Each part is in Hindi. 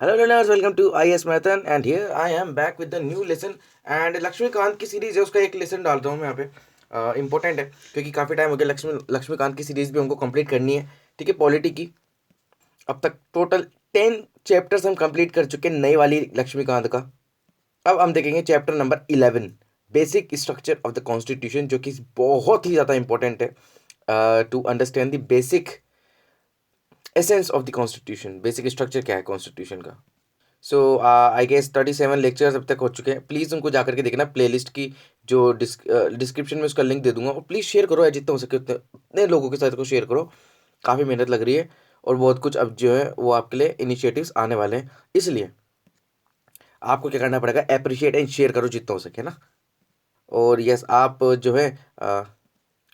Hello learners, welcome to IS Marathon and here I am back with the new lesson and Laxmikant की सीरीज है उसका एक लेसन डाल रहा हूँ मैं यहाँ पे इंपॉर्टेंट है क्योंकि काफ़ी टाइम हो गया लक्ष्मीकांत की सीरीज भी हमको कंप्लीट करनी है। ठीक है, पॉलिटी की अब तक टोटल 10 चैप्टर्स हम कंप्लीट कर चुके हैं नई वाली लक्ष्मीकांत का। अब हम देखेंगे chapter number 11, basic structure of the constitution, जो कि बहुत ही ज़्यादा इंपॉर्टेंट है to understand the basic essence of the constitution. Basic structure क्या है कॉन्स्टिट्यूशन का। सो आई गेस 37 लेक्चर्स अब तक हो चुके हैं। प्लीज़ उनको जाकर के देखना, प्लेलिस्ट की जो डिस्क्रिप्शन में उसका लिंक दे दूंगा। और प्लीज़ शेयर करो, जितना हो सके उतने लोगों के साथ को शेयर करो। काफ़ी मेहनत लग रही है और बहुत कुछ अब जो है वो आपके लिए इनिशिएटिव्स आने वाले हैं, इसलिए आपको क्या करना पड़ेगा, अप्रिशिएट एंड शेयर करो जितना हो सके ना। और यस, आप जो है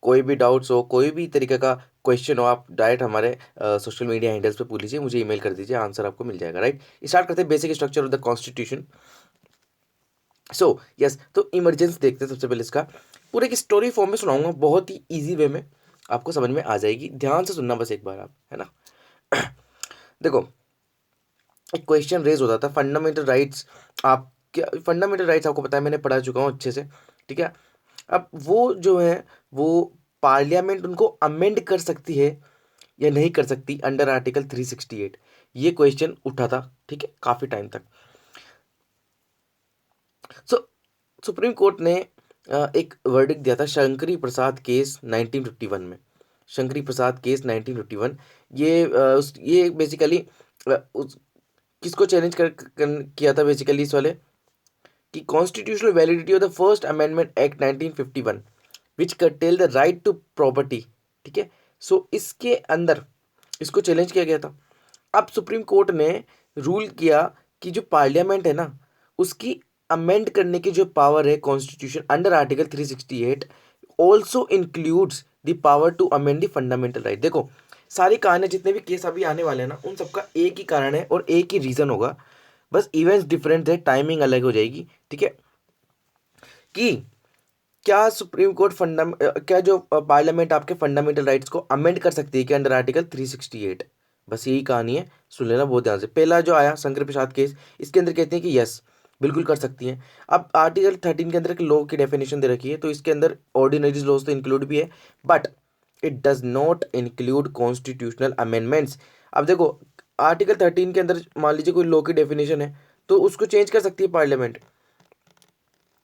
कोई भी डाउट्स हो, कोई भी तरीके का क्वेश्चन हो, आप डायरेक्ट हमारे सोशल मीडिया हैंडल्स पे पूछ लीजिए, मुझे ईमेल कर दीजिए, आंसर आपको मिल जाएगा। राइट, स्टार्ट करते हैं basic structure of the constitution. So yes, तो इमरजेंस देखते हैं सबसे पहले इसका। पूरे की स्टोरी फॉर्म में सुनाऊंगा, बहुत ही ईजी वे में आपको समझ में आ जाएगी। ध्यान से सुनना बस एक बार आप, है ना। देखो, एक क्वेश्चन रेज होता था फंडामेंटल राइट्स। आप क्या फंडामेंटल राइट्स आपको पता है, मैंने पढ़ा चुका हूँ अच्छे से। ठीक है, अब वो जो है वो पार्लियामेंट उनको अमेंड कर सकती है या नहीं कर सकती अंडर आर्टिकल 368। ये क्वेश्चन उठा था, ठीक है, काफी टाइम तक। सो सुप्रीम कोर्ट ने एक वर्डिक्ट दिया था शंकरी प्रसाद केस 1951 में। शंकरी प्रसाद केस 1951, ये बेसिकली किसको चैलेंज किया था बेसिकली इस वाले कि constitutional validity of the first amendment act 1951 which curtail the right to property. ठीक है, सो इसके अंदर इसको चैलेंज किया गया था। अब सुप्रीम कोर्ट ने रूल किया कि जो पार्लियामेंट है ना, उसकी अमेंड करने की जो पावर है constitution under article 368 also includes the power to amend the fundamental right. देखो, सारी कहानी जितने भी केस अभी आने वाले हैं ना, उन सबका एक ही कारण है और एक ही रीजन होगा, बस इवेंट्स डिफरेंट है, टाइमिंग अलग हो जाएगी। ठीक है, कि क्या सुप्रीम कोर्ट क्या जो पार्लियामेंट आपके फंडामेंटल राइट्स को अमेंड कर सकती है कि अंडर आर्टिकल 368। बस यही कहानी है, सुन लेना बहुत ध्यान से। पहला जो आया शंकर प्रसाद केस, इसके अंदर कहते हैं कि यस, बिल्कुल कर सकती हैं। अब आर्टिकल 13 के अंदर एक लॉ की डेफिनेशन दे रखी है, तो इसके अंदर ऑर्डिनरी लॉज तो इंक्लूड भी है, but it does not include constitutional amendments. अब देखो, आर्टिकल 13 के अंदर मान लीजिए कोई लॉ की डेफिनेशन है, तो उसको चेंज कर सकती है पार्लियामेंट,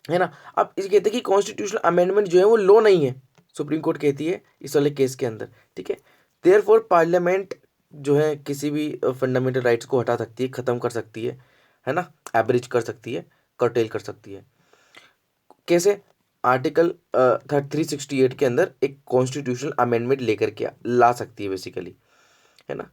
है ना। अब इसे कहते हैं कि कॉन्स्टिट्यूशनल अमेंडमेंट जो है वो लॉ नहीं है, सुप्रीम कोर्ट कहती है इस वाले केस के अंदर। ठीक है, देयरफॉर पार्लियामेंट जो है किसी भी फंडामेंटल राइट्स को हटा सकती है, खत्म कर सकती है ना, एब्रिज कर सकती है, कर्टेल कर सकती है। कैसे? आर्टिकल 368 के अंदर एक कॉन्स्टिट्यूशनल अमेंडमेंट लेकर के ला सकती है बेसिकली, है ना।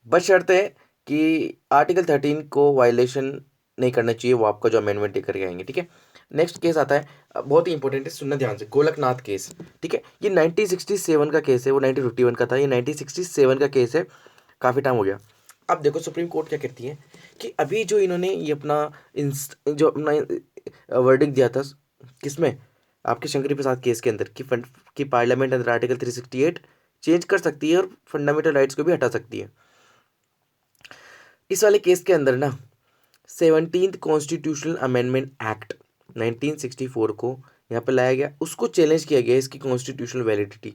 बस शर्त है कि आर्टिकल 13 को वायलेशन नहीं करना चाहिए, वो आपका जो अमेंडमेंट लेकर के आएंगे। ठीक है, नेक्स्ट केस आता है, बहुत ही इंपॉर्टेंट है, सुनना ध्यान से, गोलकनाथ केस। ठीक है, ये 1967 का केस है, वो 1951 का था, ये 1967 का केस है, काफ़ी टाइम हो गया। अब देखो सुप्रीम कोर्ट क्या कहती है कि अभी जो इन्होंने ये अपना जो अपना वर्डिक्ट दिया था, किसमें, आपके शंकरी प्रसाद केस के अंदर, कि पार्लियामेंट अंदर आर्टिकल 368 चेंज कर सकती है और फंडामेंटल राइट्स को भी हटा सकती है। इस वाले केस के अंदर ना 17th कॉन्स्टिट्यूशनल अमेंडमेंट एक्ट 1964 को यहाँ पे लाया गया, उसको चैलेंज किया गया इसकी कॉन्स्टिट्यूशनल वैलिडिटी।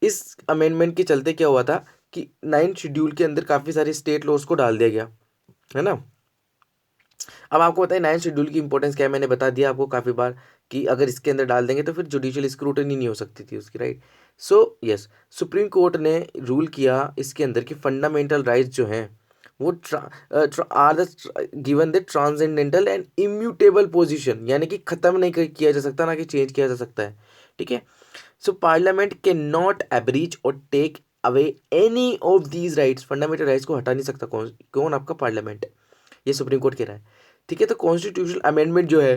इस अमेंडमेंट के चलते क्या हुआ था कि 9th शेड्यूल के अंदर काफ़ी सारे स्टेट लॉज को डाल दिया गया, है ना। अब आपको पता है 9th शेड्यूल की इंपॉर्टेंस क्या है, मैंने बता दिया आपको काफ़ी बार कि अगर इसके अंदर डाल देंगे तो फिर जुडिशियल स्क्रूटनी नहीं हो सकती थी उसकी, right. So yes, Supreme Court ने रूल किया इसके अंदर कि फंडामेंटल राइट्स जो हैं वो are the given the transcendental and immutable position, यानी कि ख़त्म नहीं किया जा सकता, ना कि चेंज किया जा सकता है। ठीक है, so parliament can not abridge or take away any of these rights. Fundamental rights को हटा नहीं सकता कौन आपका पार्लियामेंट, ये सुप्रीम कोर्ट कह रहा है। ठीक है, तो कॉन्स्टिट्यूशनल अमेंडमेंट जो है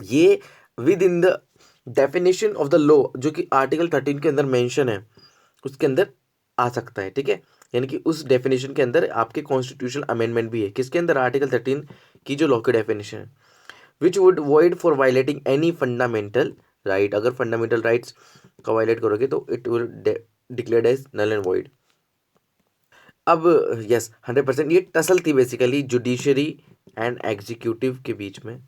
ये with in the definition of the law, जो कि आर्टिकल 13 के अंदर मेंशन है, उसके अंदर आ सकता है। ठीक है, यानी कि उस डेफिनेशन के अंदर आपके कॉन्स्टिट्यूशनल अमेंडमेंट भी है, किसके अंदर, आर्टिकल 13 की जो लॉ की डेफिनेशन है, which would void for violating any fundamental right. अगर फंडामेंटल राइट्स का वायलेट करोगे तो it will declared as null and void. अब यस 100% ये टसल थी बेसिकली जुडिशरी एंड एग्जीक्यूटिव के बीच में,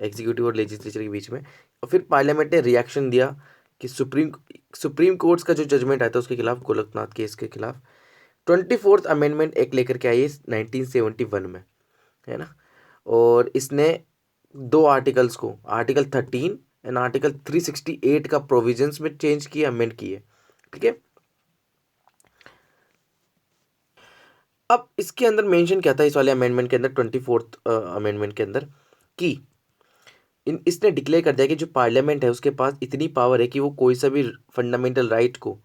एग्जीक्यूटिव और लेजिस्लेचर के बीच में। और फिर पार्लियामेंट ने रिएक्शन दिया कि सुप्रीम कोर्ट्स का जो जजमेंट आया था उसके खिलाफ, गोलकनाथ केस के खिलाफ 24th अमेंडमेंट एक्ट लेकर के आई 1971 में, है ना। और इसने दो आर्टिकल्स को, आर्टिकल 13 एंड आर्टिकल 368 का प्रोविजंस में चेंज किए, अमेंड किए, ठीक है। अब इसके अंदर मेंशन क्या था इस वाले अमेंडमेंट के अंदर, 24th अमेंडमेंट के अंदर, कि इसने डिक्लेयर कर दिया कि जो पार्लियामेंट है उसके पास इतनी पावर है कि वो कोई सा भी फंडामेंटल राइट को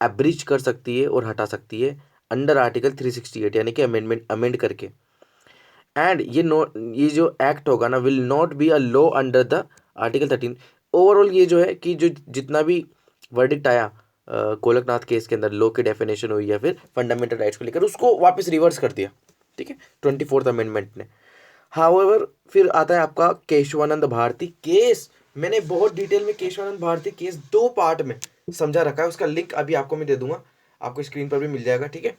एब्रिज कर सकती है और हटा सकती है अंडर आर्टिकल 368, यानी कि अमेंडमेंट अमेंड करके। एंड ये जो एक्ट होगा ना will not be a law under the article 13। Overall ये जो है कि जो जितना भी वर्डिक्ट आया गोलकनाथ केस के अंदर, लॉ की डेफिनेशन हुई या फिर फंडामेंटल राइट्स को लेकर, उसको वापस रिवर्स कर दिया, ठीक है, 24th अमेंडमेंट ने। हाउएवर फिर आता है आपका केशवानंद भारती केस। मैंने बहुत डिटेल में केशवानंद भारती केस 2 पार्ट में समझा रखा है, उसका लिंक अभी आपको मैं दे दूंगा, आपको स्क्रीन पर भी मिल जाएगा, ठीक है,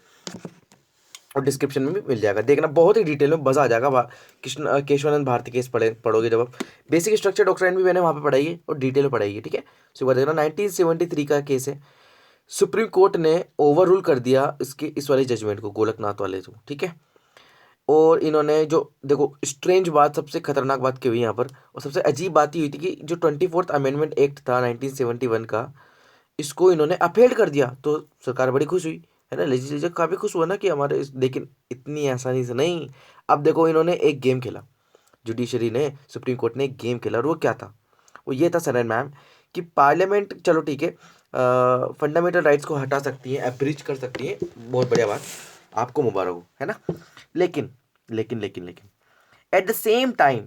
और डिस्क्रिप्शन में भी मिल जाएगा, देखना बहुत ही डिटेल में, मजा आ जाएगा। कृष्ण केशवानंद भारती केस पढ़ोगे जब आप। बेसिक स्ट्रक्चर डॉक्ट्राइन भी मैंने वहाँ पे पढ़ाई है और डिटेल में पढ़ाई है, ठीक है। सो देखना 1973 का केस है। सुप्रीम कोर्ट ने ओवर रूल कर दिया इस वाले जजमेंट को, गोलकनाथ वाले को, ठीक है। और इन्होंने जो देखो स्ट्रेंज बात, सबसे खतरनाक बात क्या हुई यहाँ पर, और सबसे अजीब बात ये हुई थी कि जो 24th अमेंडमेंट एक्ट था 1971 का, इसको इन्होंने अपहेल्ड कर दिया। तो सरकार बड़ी खुश हुई, है ना, लेजिस्लेचर काफ़ी खुश हुआ ना कि हमारे लेकिन इतनी आसानी से नहीं। अब देखो इन्होंने एक गेम खेला, जुडिशरी ने, सुप्रीम कोर्ट ने एक गेम खेला, और वो क्या था, वो ये था सर मैम, कि पार्लियामेंट चलो ठीक है फंडामेंटल राइट्स को हटा सकती है, एब्रिज कर सकती है, बहुत बढ़िया बात, आपको मुबारक हो, है ना। लेकिन लेकिन लेकिन लेकिन एट द सेम टाइम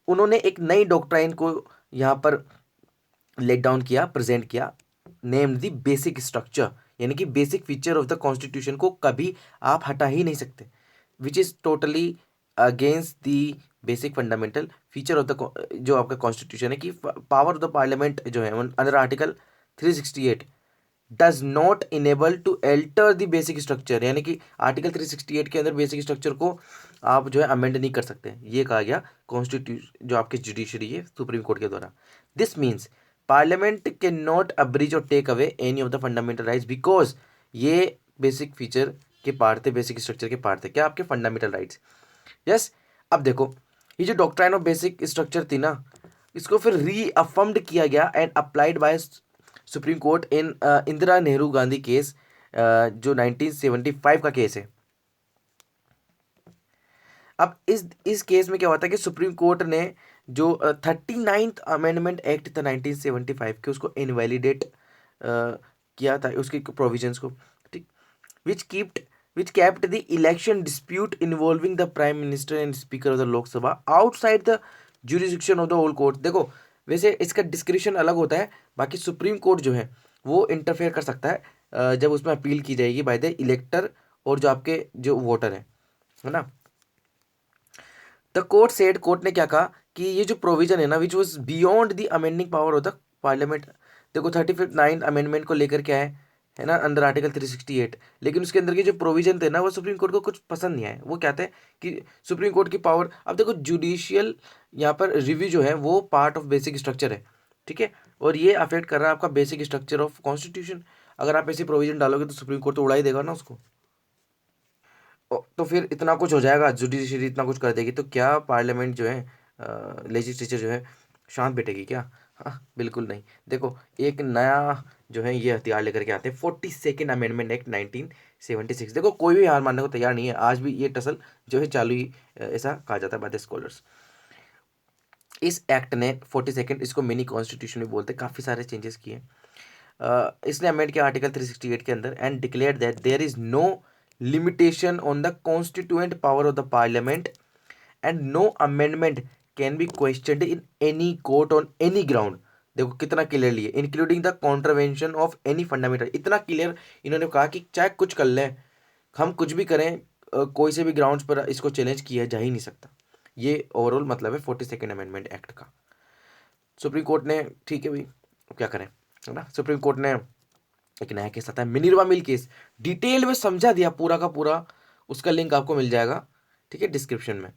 उन्होंने एक नई डॉक्ट्राइन को यहाँ पर लेट डाउन किया, प्रेजेंट किया, नेम्ड द बेसिक स्ट्रक्चर, यानी कि basic feature of the constitution को कभी आप हटा ही नहीं सकते, which is totally against the basic fundamental feature of the जो आपका कॉन्स्टिट्यूशन है, कि पावर ऑफ द पार्लियामेंट जो है under article 368 does not enable to alter the basic structure, यानी कि आर्टिकल 368 के अंदर बेसिक स्ट्रक्चर को आप जो है अमेंड नहीं कर सकते, ये कहा गया कॉन्स्टिट्यूशन जो आपके जुडिशरी है सुप्रीम कोर्ट के द्वारा। This means parliament can not abridge और take away any of the fundamental rights, because ये बेसिक फीचर के पार्ट थे, बेसिक स्ट्रक्चर के पार्ट थे, क्या आपके फंडामेंटल राइट्स। यस। अब देखो ये जो डॉक्ट्राइन ऑफ बेसिक स्ट्रक्चर थी ना, इसको फिर रीअफर्म्ड किया गया and applied by supreme Court in Indira Nehru Gandhi case, जो 1975 का केस है। अब इस केस में क्या हुआ था कि सुप्रीम कोर्ट ने जो 39th अमेंडमेंट एक्ट था 1975 के, उसको इनवैलिडेट किया था, उसके प्रोविजंस को, ठीक, विच kept which kept the election dispute involving the prime minister and speaker of the Lok Sabha outside the jurisdiction of the whole court। देखो वैसे इसका डिस्क्रिप्शन अलग होता है, बाकी सुप्रीम कोर्ट जो है वो इंटरफेयर कर सकता है जब उसमें अपील की जाएगी बाय द इलेक्टर और जो आपके जो वोटर है ना। द कोर्ट सेड, कोर्ट ने क्या कहा कि ये जो प्रोविजन है ना which was beyond the amending power of the parliament. देखो 39th अमेंडमेंट को लेकर क्या है ना, अंडर आर्टिकल 368, लेकिन उसके अंदर के जो प्रोविजन थे ना वो सुप्रीम कोर्ट को कुछ पसंद नहीं आए। वो क्या थे कि सुप्रीम कोर्ट की पावर, अब देखो जुडिशियल यहाँ पर रिव्यू जो है वो पार्ट ऑफ बेसिक स्ट्रक्चर है, ठीक है, और ये अफेक्ट कर रहा है आपका बेसिक स्ट्रक्चर ऑफ कॉन्स्टिट्यूशन। अगर आप ऐसे प्रोविजन डालोगे तो सुप्रीम कोर्ट तो उड़ा ही देगा ना उसको। तो फिर इतना कुछ हो जाएगा, जुडिशरी इतना कुछ कर देगी, तो क्या पार्लियामेंट जो है लेजिस्लेचर जो है शांत बैठेगी क्या? हाँ बिल्कुल नहीं। देखो एक नया जो है ये हथियार लेकर के आते हैं, 42nd अमेंडमेंट एक्ट 1976। देखो कोई भी हार मानने को तैयार नहीं है, आज भी ये टसल जो है चालू ही, ऐसा कहा जाता है बाय द स्कॉलर्स। इस एक्ट ने 42nd, इसको मिनी कॉन्स्टिट्यूशन भी बोलते हैं, काफ़ी सारे चेंजेस किए। इसने अमेंड किया आर्टिकल 368 के अंदर and declare that there is no limitation on the constituent power of the parliament and no amendment can be questioned in any court on any ground. देखो कितना क्लियरली है, including the contravention of any fundamental, इतना क्लियर इन्होंने कहा कि चाहे कुछ कर लें, हम कुछ भी करें, कोई से भी ग्राउंड्स पर इसको चैलेंज किया जा ही नहीं सकता। ये ओवरऑल मतलब है 42nd अमेंडमेंट एक्ट का। सुप्रीम कोर्ट ने, ठीक है भाई क्या करें, है ना, सुप्रीम कोर्ट ने एक नया केस आता है मिनर्वा मिल केस, डिटेल में समझा दिया पूरा का पूरा उसका लिंक आपको मिल जाएगा, ठीक है, डिस्क्रिप्शन में,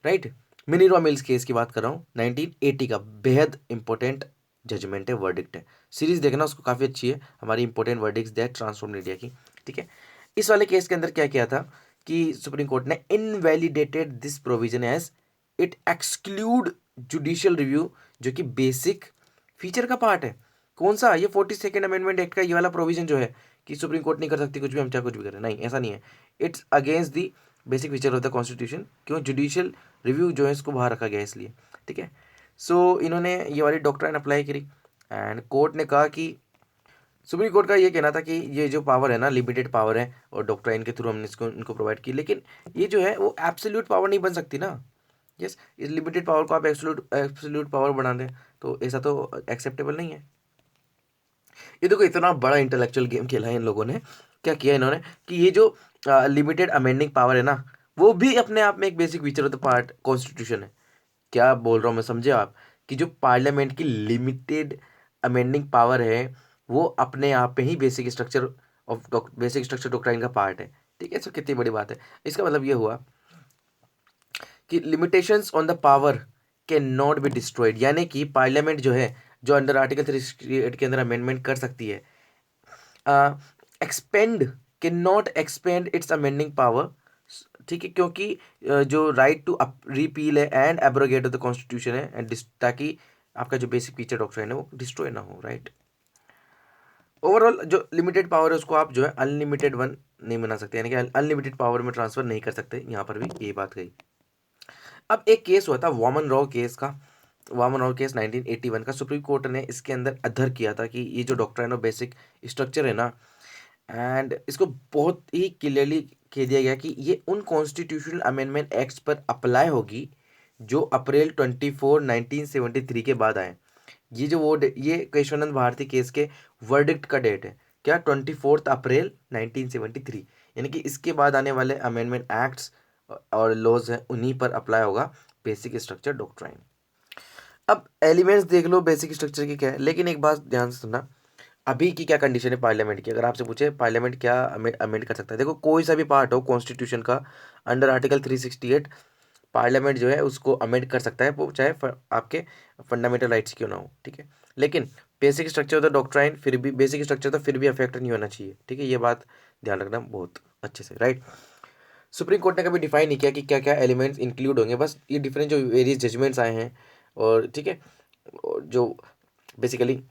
राइट। मिनिरवा मिल्स केस की बात कर रहा हूँ, 1980 का, बेहद इंपॉर्टेंट जजमेंट है, वर्डिक्ट है। सीरीज देखना, उसको काफ़ी अच्छी है, हमारी important verdicts that transform India की, ठीक है। इस वाले केस के अंदर क्या किया था कि सुप्रीम कोर्ट ने invalidated this provision as it exclude judicial review, जो कि बेसिक फीचर का पार्ट है। कौन सा? ये 42nd अमेंडमेंट एक्ट का ये वाला प्रोविजन जो है कि सुप्रीम कोर्ट नहीं कर सकती कुछ भी, हम चाहे कुछ भी करें, नहीं, ऐसा नहीं है। It's against the basic feature of the constitution. क्यों? जुडिशियल रिव्यू जो है इसको बाहर रखा गया इसलिए, ठीक है। सो इन्होंने ये वाली डॉक्ट्राइन अप्लाई करी एंड कोर्ट ने कहा कि सुप्रीम कोर्ट का ये कहना था कि ये जो पावर है ना, लिमिटेड पावर है और डॉक्ट्राइन के थ्रू हमने इसको इनको प्रोवाइड की, लेकिन ये जो है वो एब्सोल्यूट पावर नहीं बन सकती ना। यस, इस लिमिटेड पावर को आप एब्सोल्यूट पावर बना दें तो ऐसा तो एक्सेप्टेबल नहीं है। ये देखो इतना बड़ा इंटेलेक्चुअल गेम खेला है इन लोगों ने। क्या किया इन्होंने कि ये जो लिमिटेड अमेंडिंग पावर है ना, वो भी अपने आप में एक basic feature of the part constitution है। क्या बोल रहा हूँ मैं, समझे आप? कि जो पार्लियामेंट की लिमिटेड अमेंडिंग पावर है वो अपने आप में ही बेसिक स्ट्रक्चर डॉक्ट्राइन का पार्ट है, ठीक है। सो कितनी बड़ी बात है। इसका मतलब ये हुआ कि limitations on the power can not be destroyed, यानी कि पार्लियामेंट जो है, जो अंडर आर्टिकल 368 के अंदर अमेंडमेंट कर सकती है, expand can not expand it's amending power, ठीक है, क्योंकि जो राइट टू रिपील है and abrogate of the constitution है, एंड ताकि आपका जो बेसिक फीचर डॉक्ट्राइन है वो डिस्ट्रॉय ना हो, राइट। ओवरऑल जो लिमिटेड पावर है उसको आप जो है अनलिमिटेड वन नहीं बना सकते, यानी कि अनलिमिटेड पावर में ट्रांसफर नहीं कर सकते, यहाँ पर भी ये बात गई। अब एक केस हुआ था वामन राव केस का, वामन राव केस 1981 का। सुप्रीम कोर्ट ने इसके अंदर अधर किया था कि ये जो डॉक्ट्राइन ऑफ बेसिक स्ट्रक्चर है ना, एंड इसको बहुत ही क्लियरली कह दिया गया कि ये उन कॉन्स्टिट्यूशनल अमेंडमेंट एक्ट्स पर अप्लाई होगी जो अप्रैल 24 1973 के बाद आए। ये जो ये केशवानंद भारती केस के वर्डिक्ट का डेट है क्या? 24 अप्रैल 1973, यानी कि इसके बाद आने वाले अमेंडमेंट एक्ट्स और लॉज हैं उन्हीं पर अप्लाई होगा बेसिक स्ट्रक्चर डॉक्ट्राइन। अब एलिमेंट्स देख लो बेसिक स्ट्रक्चर की क्या है, लेकिन एक बात ध्यान से सुनना, अभी की क्या कंडीशन है पार्लियामेंट की। अगर आपसे पूछे पार्लियामेंट क्या अमेंड कर सकता है, देखो कोई सा भी पार्ट हो कॉन्स्टिट्यूशन का, अंडर आर्टिकल 368 पार्लियामेंट जो है उसको अमेंड कर सकता है, वो चाहे आपके फंडामेंटल राइट्स क्यों ना हो, ठीक है। लेकिन basic structure of the doctrine फिर भी बेसिक स्ट्रक्चर तो फिर भी अफेक्ट नहीं होना चाहिए, ठीक है। ये बात ध्यान रखना बहुत अच्छे से, राइट। सुप्रीम कोर्ट ने कभी डिफाइन नहीं किया कि क्या क्या एलिमेंट्स इंक्लूड होंगे, बस ये डिफरेंट जो वेरियस जजमेंट्स आए हैं और ठीक है, और जो बेसिकली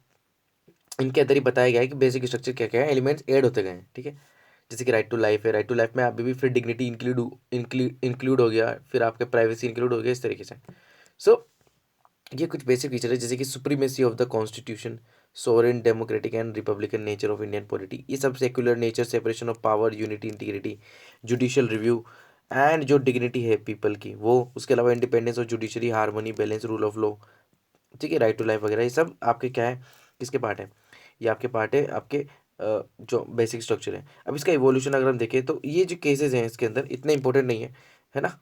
इनके अंदर ही बताया गया है कि बेसिक स्ट्रक्चर क्या क्या है, एलिमेंट्स ऐड होते गए हैं, ठीक है। जैसे कि राइट टू लाइफ है, राइट टू लाइफ में अभी भी फिर डिग्निटी इंक्लूड हो गया, फिर आपके प्राइवेसी इंक्लूड हो गया, इस तरीके से। सो ये कुछ बेसिक फीचर है, जैसे कि supremacy of the constitution, sovereign democratic and Republican nature of Indian polity, ये सब secular nature, separation of power, unity, integrity, judicial review and जो डिग्निटी है पीपल की वो, उसके अलावा independence of judiciary, harmony, balance, rule of law, ठीक है, राइट टू लाइफ वगैरह, ये सब आपके क्या है, किसके पार्ट है? ये आपके पार्ट है, आपके जो बेसिक स्ट्रक्चर है। अब इसका इवोल्यूशन अगर हम देखें तो ये जो केसेस हैं इसके अंदर इतने इंपॉर्टेंट नहीं है ना।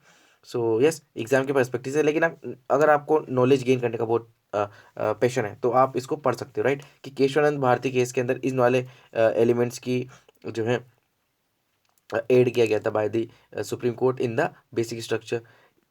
सो यस, एग्जाम के पर्सपेक्टिव से, लेकिन आप अगर आपको नॉलेज गेन करने का बहुत पैशन है तो आप इसको पढ़ सकते हो, राइट। कि केशवानंद भारती केस के अंदर इन वाले एलिमेंट्स की जो है एड किया गया था by the Supreme Court in the basic structure.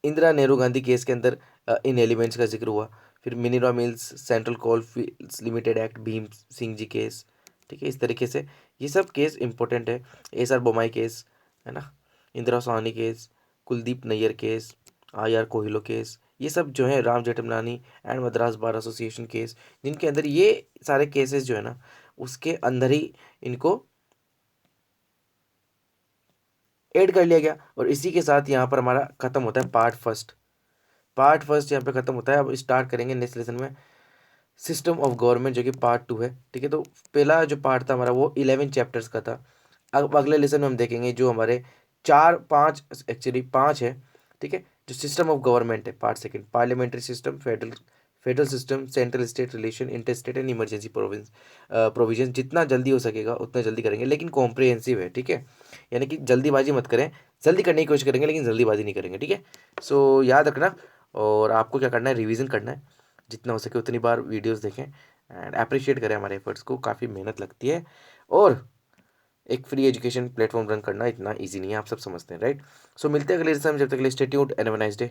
Indira Nehru Gandhi case के अंदर इन एलिमेंट्स का जिक्र हुआ। फिर Minerva Mills, Central Coal Fields Limited act, Bhim Singh ji case, ठीक है। इस तरीके से ये सब केस इंपॉर्टेंट है। एस आर बोमाई केस है ना, Indira Sawhney case, Kuldip Nayar case, I R Coelho case, ये सब जो है Ram Jethmalani and Madras bar association case, जिनके अंदर ये सारे केसेस जो है ना उसके अंदर ही इनको ऐड कर लिया गया। और इसी के साथ यहाँ पर हमारा खत्म होता है पार्ट फर्स्ट। पार्ट फर्स्ट यहाँ पे खत्म होता है। अब स्टार्ट करेंगे नेक्स्ट लेसन में सिस्टम ऑफ गवर्नमेंट, जो कि पार्ट 2 है, ठीक है। तो पहला जो पार्ट था हमारा वो 11 चैप्टर्स का था। अब अगले लेसन में हम देखेंगे जो हमारे 4 5 एक्चुअली 5 है, ठीक है। जो सिस्टम ऑफ गवर्नमेंट है, part second, parliamentary system, federal system, central state relation, inter state and emergency provision. जितना जल्दी हो सकेगा उतना जल्दी करेंगे, लेकिन कॉम्प्रिहेंसिव है, ठीक है। यानी कि जल्दीबाजी मत करें, जल्दी करने की कोशिश करेंगे लेकिन जल्दीबाजी नहीं करेंगे, ठीक है। सो याद रखना, और आपको क्या करना है, रिवीजन करना है, जितना हो सके उतनी बार वीडियोस देखें एंड अप्रिशिएट करें हमारे एफर्ट्स को, काफ़ी मेहनत लगती है। और एक फ्री एजुकेशन प्लेटफॉर्म रन करना इतना ईज़ी नहीं है, आप सब समझते हैं, राइट? सो मिलते हैं अगले एपिसोड में, जब तक के लिए stay tuned and have a nice day.